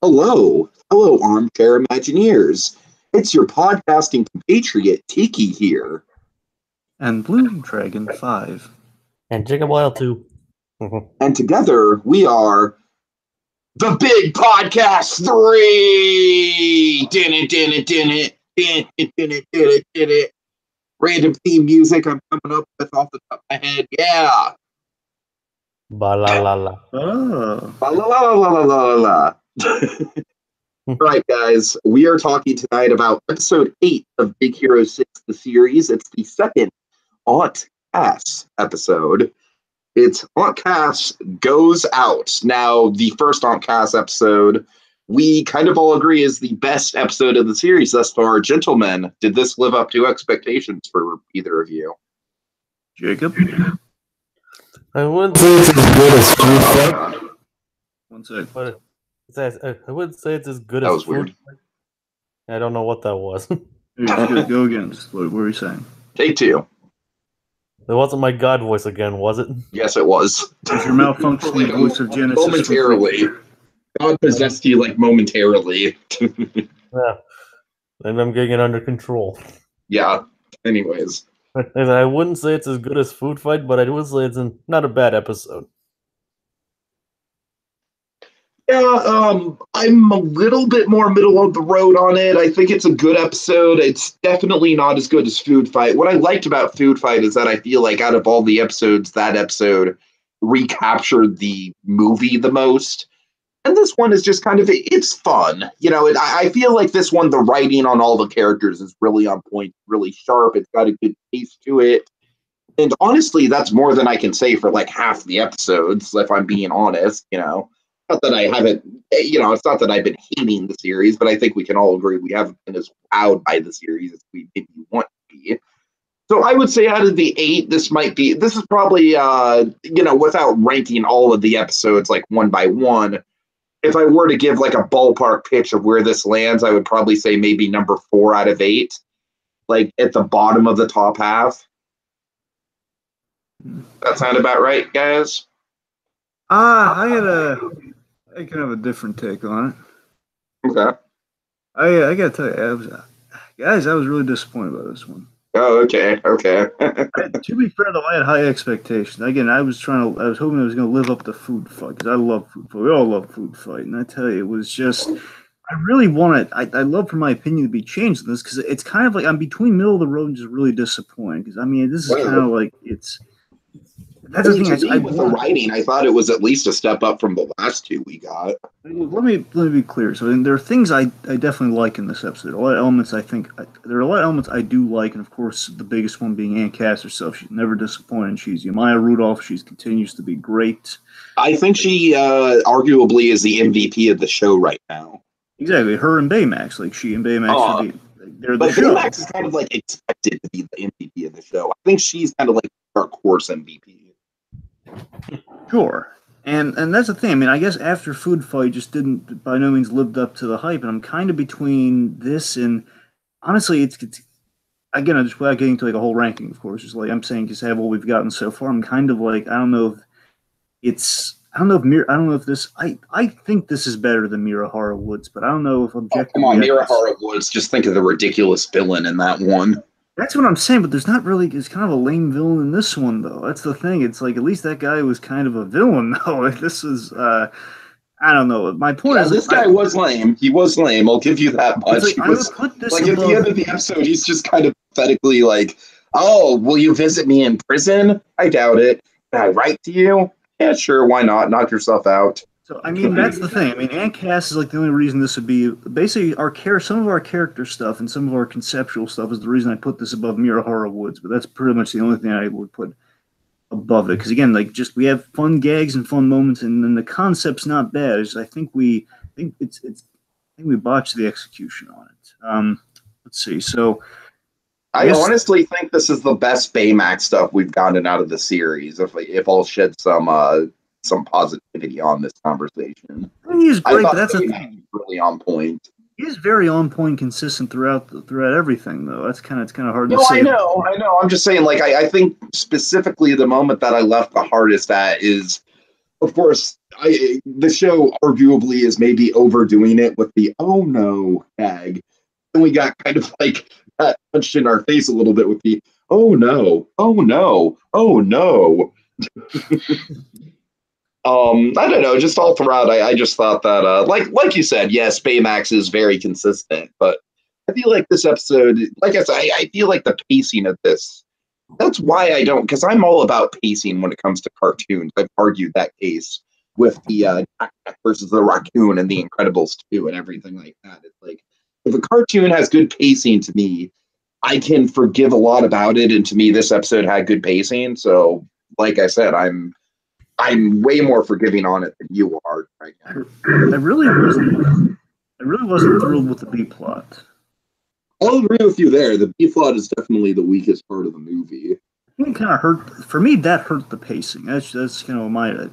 Hello, fellow armchair Imagineers. It's your podcasting compatriot Tiki here. And BlueDragonFive. And Jacob Wile too. And together we are the Big Podcast 3! Did it. Random theme music I'm coming up with off the top of my head. Yeah. Ba-la-la-la. Oh. La la la la la la la. All right, guys. We are talking tonight about episode 8 of Big Hero 6, the series. It's the second Aunt Cass episode. It's Aunt Cass Goes Out. Now, the first Aunt Cass episode, we kind of all agree is the best episode of the series thus far. Gentlemen, did this live up to expectations for either of you? Jacob? I wouldn't say it's as good as Food Fight. One sec. But I wouldn't say it's as good That as was Food weird. Fight. I don't know what that was. Go again. What were you saying? Take 2. It wasn't my God voice again, was it? Yes, it was. Is your malfunctioning voice of Genesis? Momentarily. God possessed you, like, momentarily. Yeah. And I'm getting it under control. Yeah. Anyways. And I wouldn't say it's as good as Food Fight, but I would say it's not a bad episode. Yeah, I'm a little bit more middle of the road on it. I think it's a good episode. It's definitely not as good as Food Fight. What I liked about Food Fight is that I feel like out of all the episodes, that episode recaptured the movie the most. And this one is just kind of, it's fun. You know, I feel like this one, the writing on all the characters is really on point, really sharp. It's got a good pace to it. And honestly, that's more than I can say for like half the episodes, if I'm being honest, you know. Not that I haven't, you know, it's not that I've been hating the series, but I think we can all agree we haven't been as wowed by the series as we maybe want to be. So I would say out of the 8, this is probably, you know, without ranking all of the episodes like one by one, if I were to give like a ballpark pitch of where this lands, I would probably say maybe number 4 out of 8, like at the bottom of the top half. That sound about right, guys? I can have a different take on it. Okay. I gotta tell you, I was really disappointed by this one. Oh, okay. To be fair, though, I had high expectations. Again, I was hoping I was going to live up to Food Fight because I love Food Fight. We all love Food Fight, and I tell you, it was just. I really wanted. I love for my opinion to be changed in this because it's kind of like I'm between middle of the road and just really disappointed. Because I mean, this is kind of like it's. That's the thing. With the writing, I thought it was at least a step up from the last 2 we got. Let me be clear. So there are things I definitely like in this episode. A lot of elements there are a lot of elements I do like, and of course the biggest one being Aunt Cass herself. She's never disappointed. She's Maya Rudolph. She continues to be great. I think she arguably is the MVP of the show right now. Exactly, her and Baymax. Like she and Baymax should be. They're the show. Baymax is kind of like expected to be the MVP of the show. I think she's kind of like our course MVP. Sure. And that's the thing. I mean, I guess after Food Fight just didn't by no means lived up to the hype, and I'm kind of between this and honestly, it's again, just without getting to like a whole ranking, of course, just like I'm saying, just have what we've gotten so far. I'm kind of like I don't know if this I think this is better than Mirahara Woods, but I don't know if objectively. Oh, come on, Mirahara Woods. Just think of the ridiculous villain in that one. That's what I'm saying, but there's not really. It's kind of a lame villain in this one, though. That's the thing. It's like at least that guy was kind of a villain, though. This is, I don't know. My point is, this guy was lame. He was lame. I'll give you that much. Like, I would put this like at the end of the episode, he's just kind of pathetically like, "Oh, will you visit me in prison? I doubt it. Can I write to you? Yeah, sure. Why not? Knock yourself out." So, I mean, that's the thing. I mean, Aunt Cass is like the only reason this would be basically some of our character stuff and some of our conceptual stuff is the reason I put this above Mirahara Woods. But that's pretty much the only thing I would put above it. Because again, like just we have fun gags and fun moments, and then the concept's not bad. I think we botched the execution on it. Let's see. So, I honestly think this is the best Baymax stuff we've gotten out of the series. If I'll shed some positivity on this conversation. He's great, but that's really on point. He's very on point, consistent throughout everything, though. It's kind of hard to say. I know. I'm just saying, like, I think specifically the moment that I left the hardest at is, of course, the show arguably is maybe overdoing it with the "oh no" tag. And we got kind of like that punched in our face a little bit with the "oh no, oh no, oh no." I don't know, just all throughout, I just thought that, like you said, yes, Baymax is very consistent, but I feel like this episode, like I said, I feel like the pacing of this, that's why I don't, because I'm all about pacing when it comes to cartoons. I've argued that case with the Jack versus the Raccoon and the Incredibles 2 and everything like that. It's like, if a cartoon has good pacing to me, I can forgive a lot about it, and to me, this episode had good pacing, so like I said, I'm way more forgiving on it than you are right now. I really wasn't thrilled with the B plot. I'll agree with you there. The B plot is definitely the weakest part of the movie. It kind of hurt for me. That hurt the pacing. That's I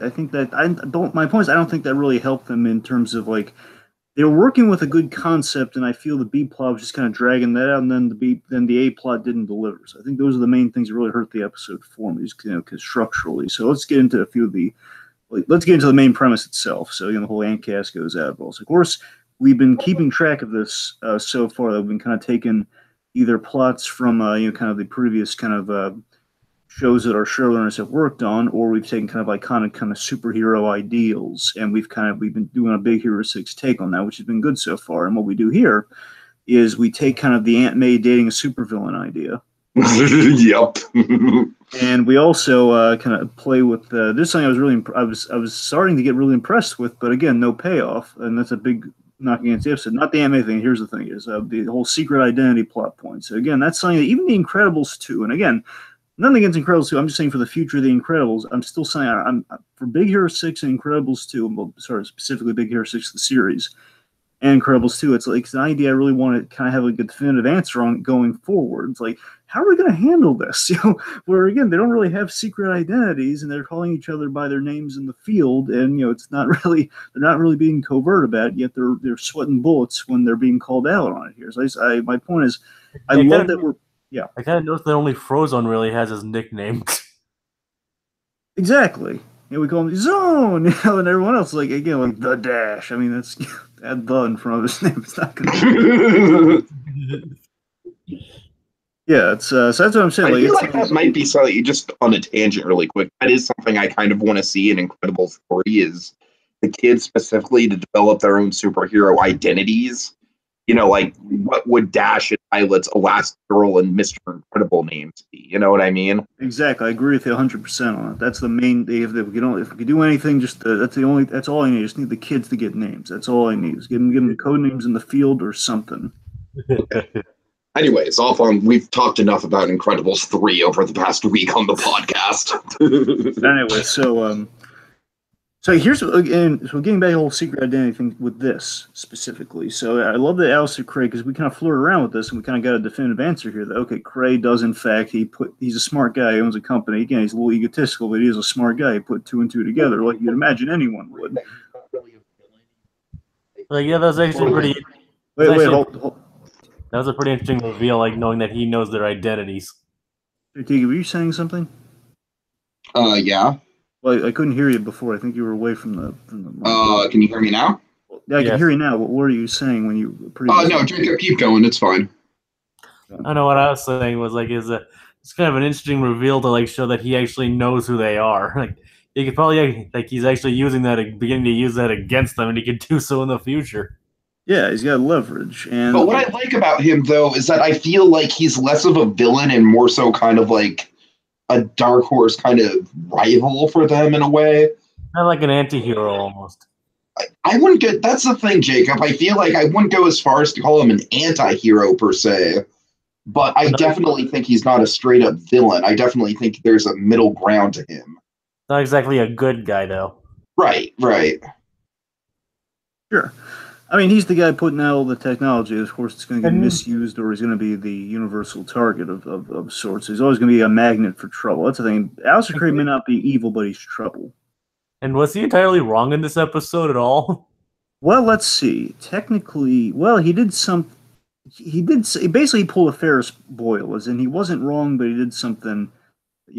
think that my point is I don't think that really helped them in terms of like they were working with a good concept, and I feel the B plot was just kind of dragging that out, and then the A plot didn't deliver. So I think those are the main things that really hurt the episode for me, just, because structurally. So let's get into a few of the, let's get into the main premise itself. So the whole Aunt Cass goes out. So of course we've been keeping track of this so far. That we've been kind of taking either plots from kind of the previous kind of shows that our showrunners have worked on, or we've taken kind of iconic kind of superhero ideals, and we've been doing a Big Hero 6 take on that, which has been good so far. And what we do here is we take kind of the Aunt May dating a supervillain idea. Yep. And we also kind of play with this thing. I was starting to get really impressed with, but again, no payoff, and that's a big knock against the episode. Not the Aunt May thing. Here's the thing: is the whole secret identity plot point. So again, that's something that even the Incredibles 2, and again, nothing against Incredibles 2. I'm just saying for the future of the Incredibles, I'm still saying I'm for Big Hero 6 and Incredibles 2, well, sorry, specifically Big Hero 6, the series, and Incredibles 2. It's like it's an idea I really want to kind of have a definitive answer on going forward. It's like, how are we going to handle this? Where again, they don't really have secret identities, and they're calling each other by their names in the field, and it's not really they're not really being covert about it, yet they're sweating bullets when they're being called out on it here. So my point is, I love that we're. Yeah, I kind of noticed that only Frozone really has his nickname. Exactly. We call him Zone, and everyone else again like the Dash. I mean, that's add the in front of his name. It's not gonna. Yeah, it's so that's what I'm saying. I feel like that might be something. Just on a tangent, really quick. That is something I kind of want to see in Incredibles 3 is the kids specifically to develop their own superhero identities. Like what would Dash and Violet's Elastigirl and Mr. Incredible names be? You know what I mean? Exactly. I agree with you 100% on it. That's the main. If we could do anything, just that's all I need. I just need the kids to get names. That's all I need. Is give them code names in the field or something. Anyways, we've talked enough about Incredibles 3 over the past week on the podcast. Anyway, so here's again. So getting back to the whole secret identity thing with this specifically. So I love that Alistair Craig, because we kind of flirt around with this, and we kind of got a definitive answer here. That okay, Craig does in fact he's a smart guy. He owns a company. Again, he's a little egotistical, but he is a smart guy. He put 2 and 2 together, like you'd imagine anyone would. Yeah, that was actually pretty. Hold. That was a pretty interesting reveal, knowing that he knows their identities. Tiki, were you saying something? Yeah. Well, I couldn't hear you before. I think you were away from the Can you hear me now? Yeah, I can hear you now. What were you saying when you? No, Jacob, keep going. It's fine. I know what I was saying was it's kind of an interesting reveal to show that he actually knows who they are. He could probably he's actually beginning to use that against them, and he could do so in the future. Yeah, he's got leverage. But what I like about him, though, is that I feel like he's less of a villain and more so kind of like a dark horse kind of rival for them in a way. Kind of like an anti-hero almost. I wouldn't get. That's the thing, Jacob. I feel like I wouldn't go as far as to call him an anti-hero per se, but I definitely think he's not a straight-up villain. I definitely think there's a middle ground to him. Not exactly a good guy, though. Right. Sure. I mean, he's the guy putting out all the technology. Of course, it's going to get misused, or he's going to be the universal target of sorts. He's always going to be a magnet for trouble. That's the thing. Alistair Craig may not be evil, but he's trouble. And was he entirely wrong in this episode at all? Well, let's see. Technically, he did some. He basically pulled a Ferris Boyle, as in he wasn't wrong, but he did something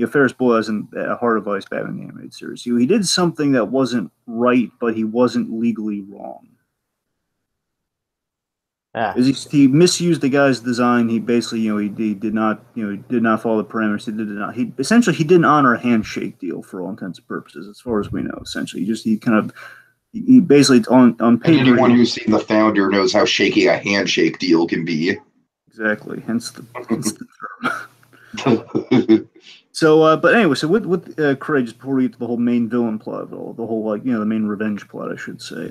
Ferris Bueller is in Heart of Ice Batman the Animated Series. He did something that wasn't right, but he wasn't legally wrong. Yeah. He misused the guy's design. He basically, he did not follow the parameters. He didn't honor a handshake deal for all intents and purposes, as far as we know. Essentially, he basically on paper. And anyone who's seen The Founder knows how shaky a handshake deal can be. Exactly. Hence the term. So, but anyway, so with Craig, just before we get to the whole main villain plot, the whole the main revenge plot, I should say.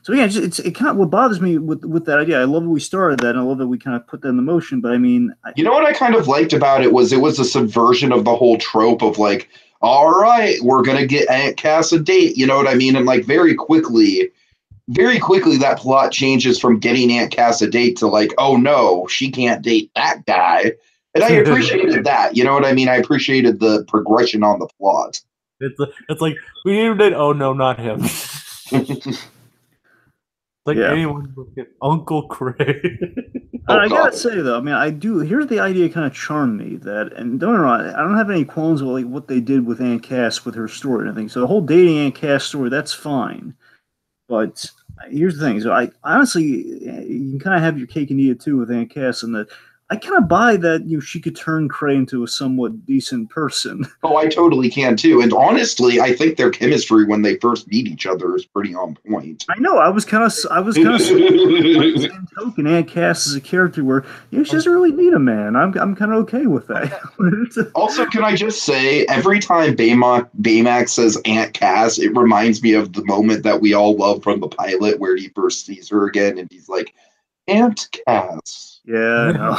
So yeah, it kind of what bothers me with that idea. I love that we started that, and I love that we kind of put that in the motion. But I mean, you know what I kind of liked about it was a subversion of the whole trope of like, all right, we're gonna get Aunt Cass a date. You know what I mean? And like very quickly, that plot changes from getting Aunt Cass a date to like, oh no, she can't date that guy. And I appreciated that. You know what I mean? I appreciated the progression on the plot. It's like, we did. Oh, no, not him. Anyone look at Uncle Craig. I gotta say, though, I mean, here's the idea kind of charmed me, and don't get me wrong, I don't have any qualms with like what they did with Aunt Cass with her story and everything. So the whole dating Aunt Cass story, that's fine. But here's the thing. So I honestly, you can kind of have your cake and eat it too with Aunt Cass, and that I kind of buy that she could turn Cray into a somewhat decent person. Oh, I totally can too. And honestly, I think their chemistry when they first meet each other is pretty on point. I know. I was kind of same token. Aunt Cass is a character where she doesn't really need a man. I'm kind of okay with that. Also, can I just say, every time Baymax says Aunt Cass, it reminds me of the moment that we all love from the pilot where he first sees her again, and he's like, Aunt Cass. Yeah, I know.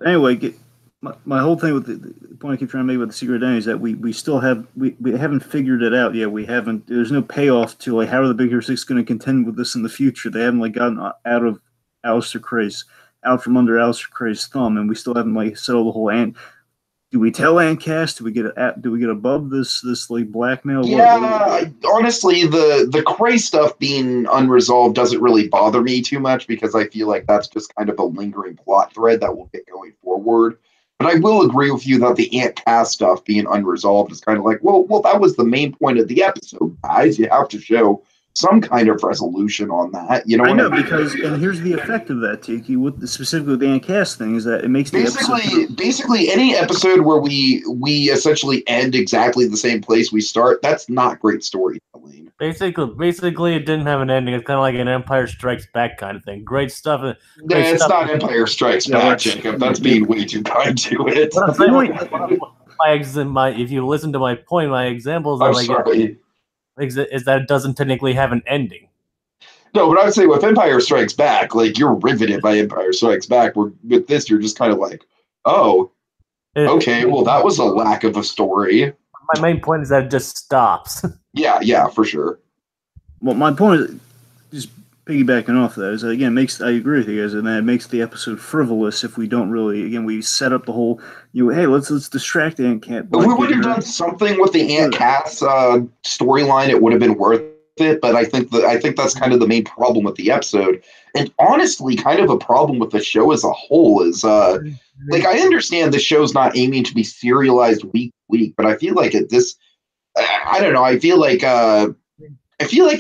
Anyway, my whole thing with the point I keep trying to make with the Secret Identity is that we still we haven't figured it out yet. We haven't. There's no payoff to like how are the Big Hero 6 going to contend with this in the future. They haven't like gotten out from under Aleister Cray's thumb, and we still haven't like settled the whole Aunt. Do we tell Aunt Cass? Do we get above this like blackmail? Yeah, honestly, the Cray stuff being unresolved doesn't really bother me too much because I feel like that's just kind of a lingering plot thread that will get going forward. But I will agree with you that the Aunt Cass stuff being unresolved is kind of like, well, that was the main point of the episode, guys. You have to show some kind of resolution on that. You know, I know, because and here's the effect of that, Tiki, specifically with the Aunt Cass thing, is that it makes basically any episode where we essentially end exactly the same place we start, that's not great storytelling. Basically, it didn't have an ending. It's kind of like an Empire Strikes Back kind of thing. Great stuff. It's not Empire Strikes Back, Jacob. That's being way too kind to it. If you listen to my point, my examples are is that it doesn't technically have an ending. No, but I would say with Empire Strikes Back, like you're riveted by Empire Strikes Back. With this, you're just kind of like, oh, okay, well that was a lack of a story. My main point is that it just stops. Yeah, for sure. Well, my point is just piggybacking off of that is that, again, I agree with you guys, and that it makes the episode frivolous if we don't really, again, we set up the whole, hey, let's distract Aunt Cass. If we would have done something with the Aunt Cass storyline, it would have been worth it. But I think that's kind of the main problem with the episode, and honestly, kind of a problem with the show as a whole is like I understand the show's not aiming to be serialized week to week, but I feel like I don't know. I feel like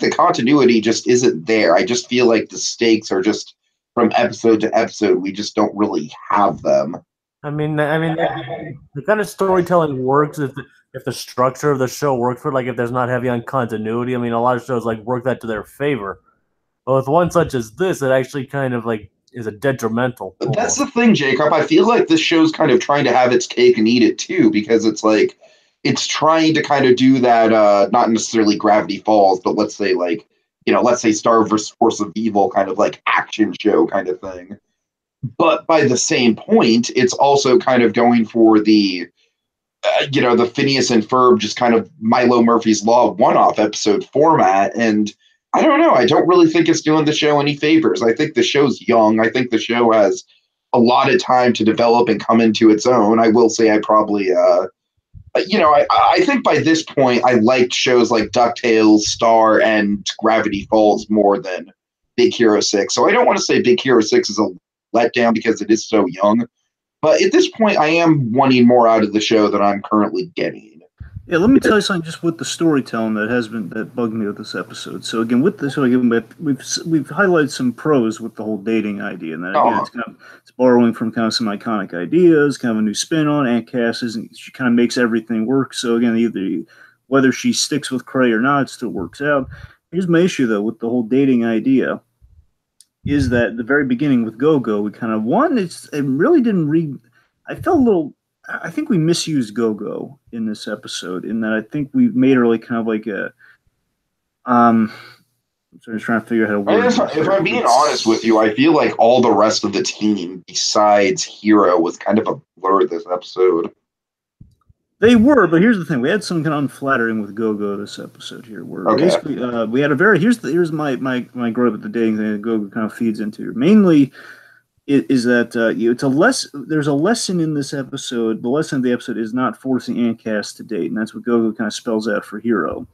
the continuity just isn't there. I just feel like the stakes are just from episode to episode. We just don't really have them. I mean, the kind of storytelling works if the structure of the show works for, like, if there's not heavy on continuity. I mean, a lot of shows like work that to their favor. But with one such as this, it actually kind of like is a detrimental. That's the thing, Jacob. I feel like this show's kind of trying to have its cake and eat it too, because it's like it's trying to kind of do that, not necessarily Gravity Falls, but let's say Star vs. Force of Evil kind of like action show kind of thing. But by the same point, it's also kind of going for the Phineas and Ferb, just kind of Milo Murphy's Law one-off episode format. And I don't know. I don't really think it's doing the show any favors. I think the show's young. I think the show has a lot of time to develop and come into its own. I will say I probably, I think by this point, I liked shows like DuckTales, Star, and Gravity Falls more than Big Hero 6. So I don't want to say Big Hero 6 is a letdown because it is so young. But at this point, I am wanting more out of the show than I'm currently getting. Yeah, let me tell you something just with the storytelling that bugged me with this episode. So again, with this, we've highlighted some pros with the whole dating idea, and that again, it's borrowing from kind of some iconic ideas, kind of a new spin on. Aunt Cass she kind of makes everything work. So again, either whether she sticks with Cray or not, it still works out. Here's my issue though with the whole dating idea, is that at the very beginning with Go-Go, we kind of it really didn't read. I felt a little. I think we misused Go-Go in this episode in that I think we made her like kind of like a I'm just trying to figure out how to word this. If I'm being honest with you, I feel like all the rest of the team besides Hero was kind of a blur this episode. They were, but here's the thing: we had some kind of unflattering with Go-Go this episode here. Where basically we had a very here's my gripe with the dating thing that Go-Go kind of feeds into. Mainly, is that there's a lesson in this episode. The lesson of the episode is not forcing Aunt Cass to date, and that's what Go-Go kind of spells out for Hero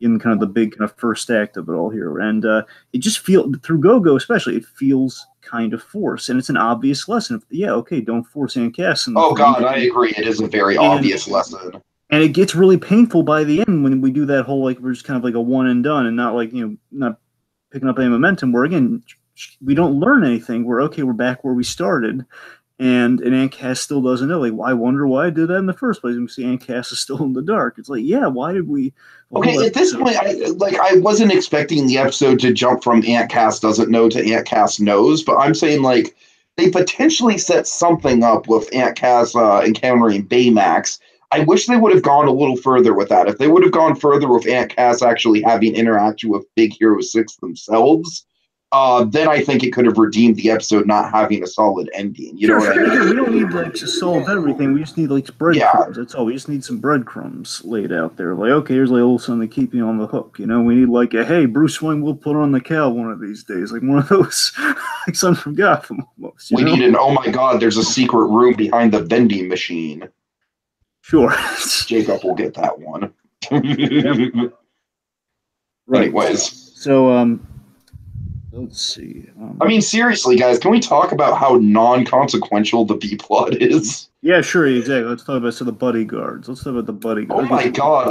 in kind of the big kind of first act of it all here. And it just feels, through Go-Go especially, it feels kind of forced, and it's an obvious lesson. Don't force Aunt Cass. Oh God, I agree. It is a very obvious lesson. And it gets really painful by the end when we do that whole, like, we're just kind of like a one and done, and not like, not picking up any momentum, where again, we don't learn anything. We're back where we started, and Aunt Cass still doesn't know. Like, I wonder why I did that in the first place. And we see Aunt Cass is still in the dark. It's like, yeah, why did we? Okay, at this point, I wasn't expecting the episode to jump from Aunt Cass doesn't know to Aunt Cass knows, but I'm saying, like, they potentially set something up with Aunt Cass encountering Baymax. I wish they would have gone a little further with that. If they would have gone further with Aunt Cass actually having interaction with Big Hero 6 themselves, then I think it could have redeemed the episode not having a solid ending. You know what I mean? We don't need like to solve everything. We just need like breadcrumbs. That's all. We just need some breadcrumbs laid out there. Like, okay, here's like a little something to keep you on the hook. We need like hey, Bruce Wayne will put on the cowl one of these days. Like one of those, like Son from Gotham almost. We need an oh my God, there's a secret room behind the vending machine. Sure. Jacob will get that one. Right. Anyways. So, let's see. I mean, seriously, guys, can we talk about how non-consequential the B-plot is? Yeah, sure, exactly. Let's talk about the bodyguards. Let's talk about the bodyguards. Oh my God,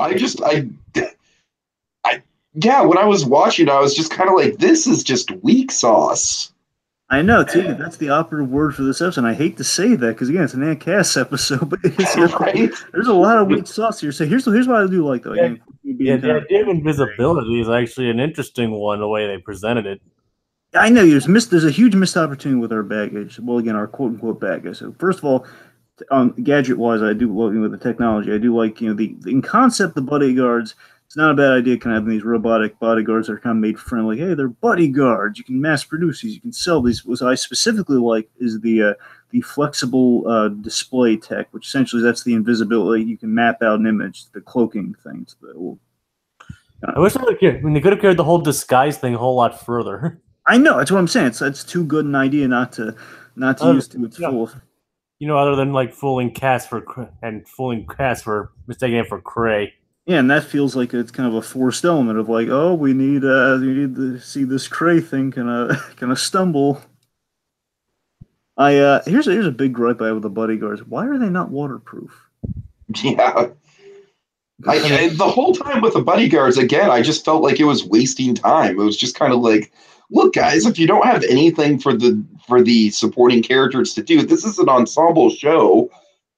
when I was watching, I was just kind of like, this is just weak sauce. I know, Tiki, that's the operative word for this episode. And I hate to say that because, again, it's an Aunt Cass episode, but right? There's a lot of weak sauce here. So here's what I do like, though. The idea of invisibility is actually an interesting one, the way they presented it. I know there's a huge missed opportunity with our baggage. Well, again, our quote-unquote baggage. So first of all, gadget-wise, I do love with the technology. I do like, in concept, the bodyguards. It's not a bad idea kind of having these robotic bodyguards that are kind of made friendly. Hey, they're bodyguards. You can mass produce these. You can sell these. What I specifically like is the flexible display tech, which essentially that's the invisibility. You can map out an image, the cloaking things. I wish they could have carried the whole disguise thing a whole lot further. I know, that's what I'm saying. That's too good an idea not to use to its full. Other than like fooling Cass for mistaking it for Cray. Yeah, and that feels like it's kind of a forced element of like, oh, we need to see this Cray thing kind of stumble. Here's a big gripe I have with the bodyguards. Why are they not waterproof? Yeah. The whole time with the bodyguards, again, I just felt like it was wasting time. It was just kind of like, look, guys, if you don't have anything for the supporting characters to do, this is an ensemble show.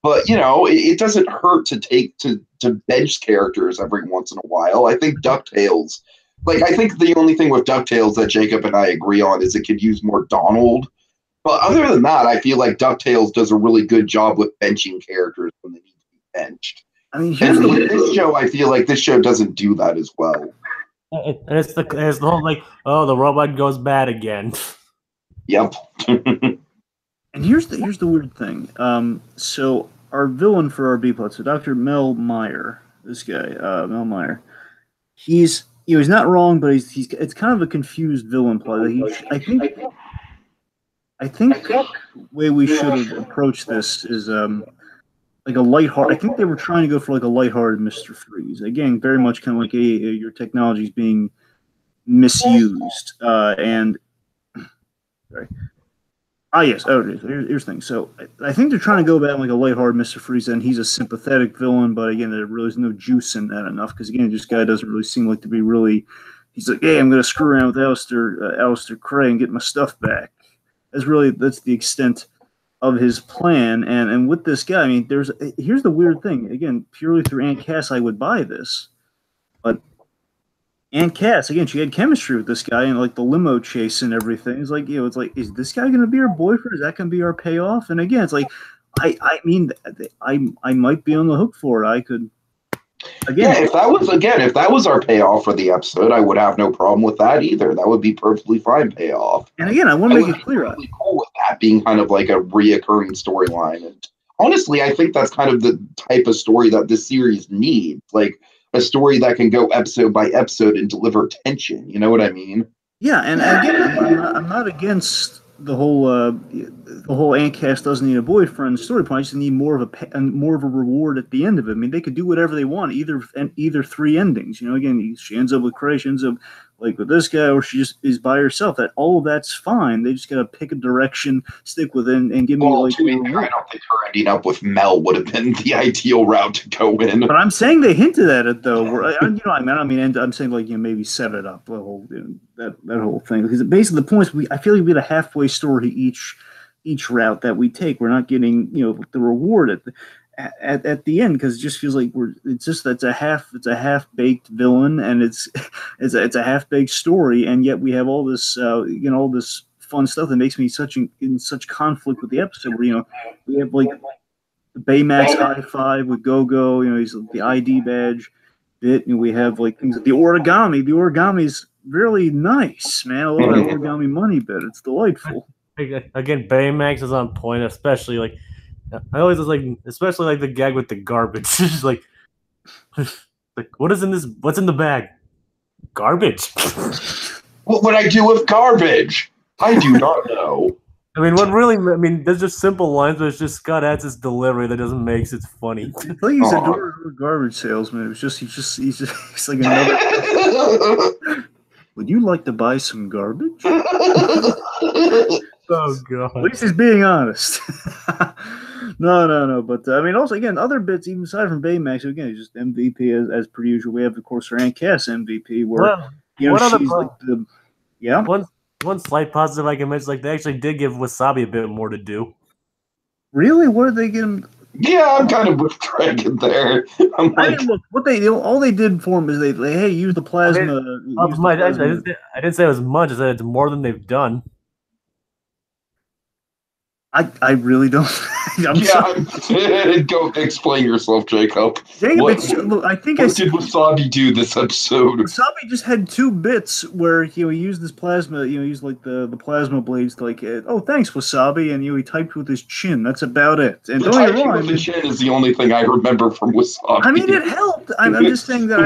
But it doesn't hurt to bench characters every once in a while. I think DuckTales, I think the only thing with DuckTales that Jacob and I agree on is it could use more Donald. But other than that, I feel like DuckTales does a really good job with benching characters when they need to be benched. I mean, this show, I feel like this show doesn't do that as well. And it's the whole the robot goes bad again. Yep. And here's the weird thing. So our villain for our B plot, so Dr. Mel Meyer, this guy, Mel Meyer, he's not wrong, but it's kind of a confused villain plot. I think the way we should have approached this is like a lighthearted. I think they were trying to go for like a lighthearted Mr. Freeze. Again, very much kind of like your technology is being misused. And sorry, Yes. Oh, here's the thing. So I think they're trying to go about like a lighthearted Mr. Freeze, and he's a sympathetic villain. But again, there really is no juice in that enough because again, this guy doesn't really seem like to be really. He's like, hey, I'm going to screw around with Alistair Cray and get my stuff back. That's the extent of his plan. And with this guy, I mean, here's the weird thing. Again, purely through Aunt Cass, I would buy this, but Aunt Cass, again, she had chemistry with this guy and like the limo chase and everything. It's like, it's like, is this guy going to be our boyfriend? Is that going to be our payoff? And again, it's like, I mean, I might be on the hook for it. I could, again. Yeah, if that was our payoff for the episode, I would have no problem with that either. That would be perfectly fine payoff. And again, I want to make it clear. Really cool with that being kind of like a reoccurring storyline. And honestly, I think that's kind of the type of story that this series needs. Like, a story that can go episode by episode and deliver tension. You know what I mean? Yeah, and again, I'm not against the whole Aunt Cass doesn't need a boyfriend story point. I just need more of a reward at the end of it. I mean, they could do whatever they want, either three endings. You know, again, she ends up with Cray, she ends up like with this guy, or she just is by herself. That all of that's fine. They just gotta pick a direction, stick with it, and give me like. I don't think her ending up with Mel would have been the ideal route to go in. But I'm saying they hinted at it though. I'm saying like maybe set it up the whole that whole thing because basically the point is I feel like we had a halfway story each route that we take. We're not getting the reward at the end because it just feels like it's a half baked villain and it's a half baked story, and yet we have all this all this fun stuff that makes me in such conflict with the episode where we have like the Baymax I-5 with Go-Go, he's the ID badge bit, and we have like things like the origami. The origami's really nice, man. I love that origami money bit. It's delightful. Again, Baymax is on point, especially like I always was like, especially like the gag with the garbage. Just like what's in the bag? Garbage. What would I do with garbage? I do not know. I mean, there's just simple lines, but it's just Scott adds his delivery that doesn't make it funny. I think he's a garbage salesman. He's just like another. Would you like to buy some garbage? Oh god! At least he's being honest. No. But I mean, also again, other bits even aside from Baymax. Again, he's just MVP as per usual. We have of course our Aunt Cass MVP, where she's like One slight positive I can mention, like they actually did give Wasabi a bit more to do. Really? What did they give him? Yeah, I'm kind of with Dragon there. Look, all they did for him is they hey, use the plasma. I didn't say it was much. I said it's more than they've done. I really don't. Go explain yourself, Jacob. What did Wasabi do this episode? Wasabi just had two bits where he used this plasma. He used like the plasma blades to like, oh thanks Wasabi, and he typed with his chin. That's about it. And the typing with the chin is the only thing I remember from Wasabi. I mean, it helped. I'm just saying that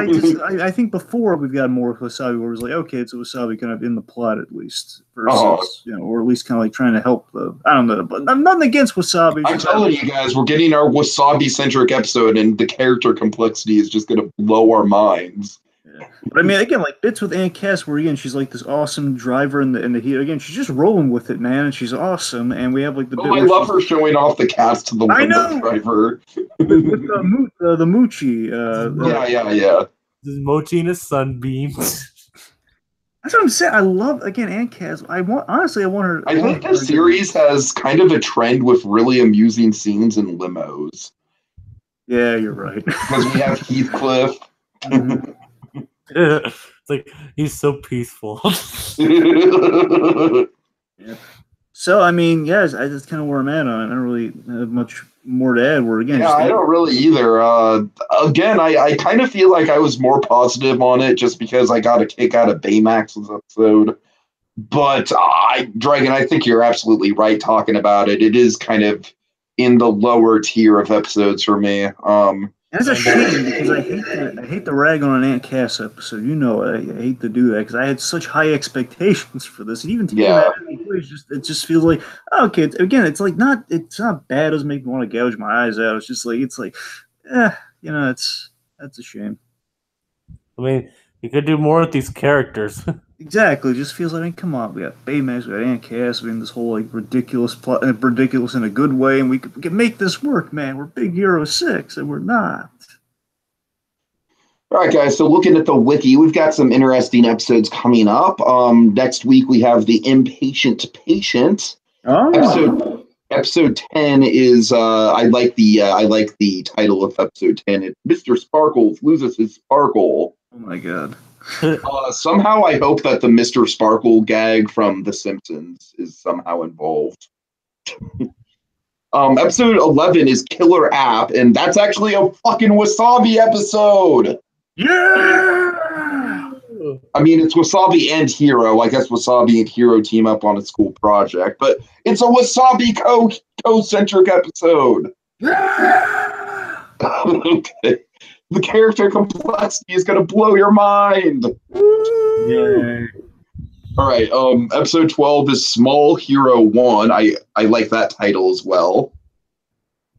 I think before we've got more with Wasabi, where it was like, okay, it's a Wasabi kind of in the plot at least, versus or at least kind of like trying to help I don't know, but I'm nothing against Wasabi. I'm telling you guys, we're getting our Wasabi-centric episode, and the character complexity is just going to blow our minds. Yeah. But I mean, again, like bits with Aunt Cass, where again she's like this awesome driver in the heat. Again, she's just rolling with it, man, and she's awesome. And we have like the. I love her showing off the cats to the limo driver. with the Moochie. Yeah. This is Mochi and his sunbeams. That's what I'm saying. I love Aunt Cass. I want her. I think the series has kind of a trend with really amusing scenes in limos. Yeah, you're right. Because we have Heathcliff. It's like he's so peaceful. Yeah. So I mean, yes, that's kind of where I'm at on it. I don't really have much more to add. I don't really either. Again, I kind of feel like I was more positive on it just because I got a kick out of Baymax's episode. But Dragon, I think you're absolutely right talking about it. It is kind of in the lower tier of episodes for me. That's a shame because I hate to rag on an Aunt Cass episode. I hate to do that because I had such high expectations for this. And even it just feels like okay. It's like it's not bad. It doesn't make me want to gouge my eyes out. It's just like that's a shame. I mean, you could do more with these characters. Exactly. It just feels like, I mean, come on, we got Baymax, we got Aunt Cass, I mean, this whole like ridiculous plot, ridiculous in a good way, and we can make this work, man. We're Big Hero 6, and we're not. All right, guys. So looking at the wiki, we've got some interesting episodes coming up. Next week we have the Impatient Patient. Oh. Episode 10 is I like the title of episode 10. It's Mr. Sparkles loses his sparkle. Oh my god. Somehow I hope that the Mr. Sparkle gag from The Simpsons is somehow involved. Episode 11 is Killer App, and that's actually a fucking Wasabi episode. Yeah! I mean, it's Wasabi and Hero. I guess Wasabi and Hero team up on a school project, but it's a Wasabi co-centric episode. Yeah! Okay. The character complexity is going to blow your mind. Yay. All right. Episode 12 is Small Hero 1. I like that title as well.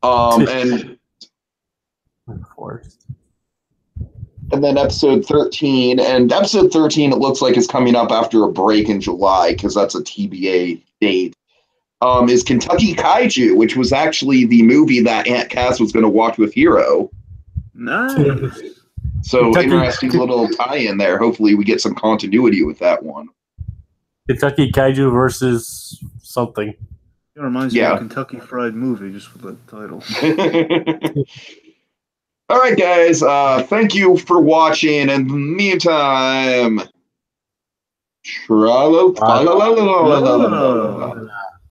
And Of course. And then episode 13. And episode 13, it looks like, is coming up after a break in July because that's a TBA date. Is Kentucky Kaiju, which was actually the movie that Aunt Cass was going to watch with Hero. Nice. So interesting little tie-in there. Hopefully we get some continuity with that one. Kentucky Kaiju versus something. It reminds me of a Kentucky Fried Movie, just with that title. All right, guys. Thank you for watching. In the meantime,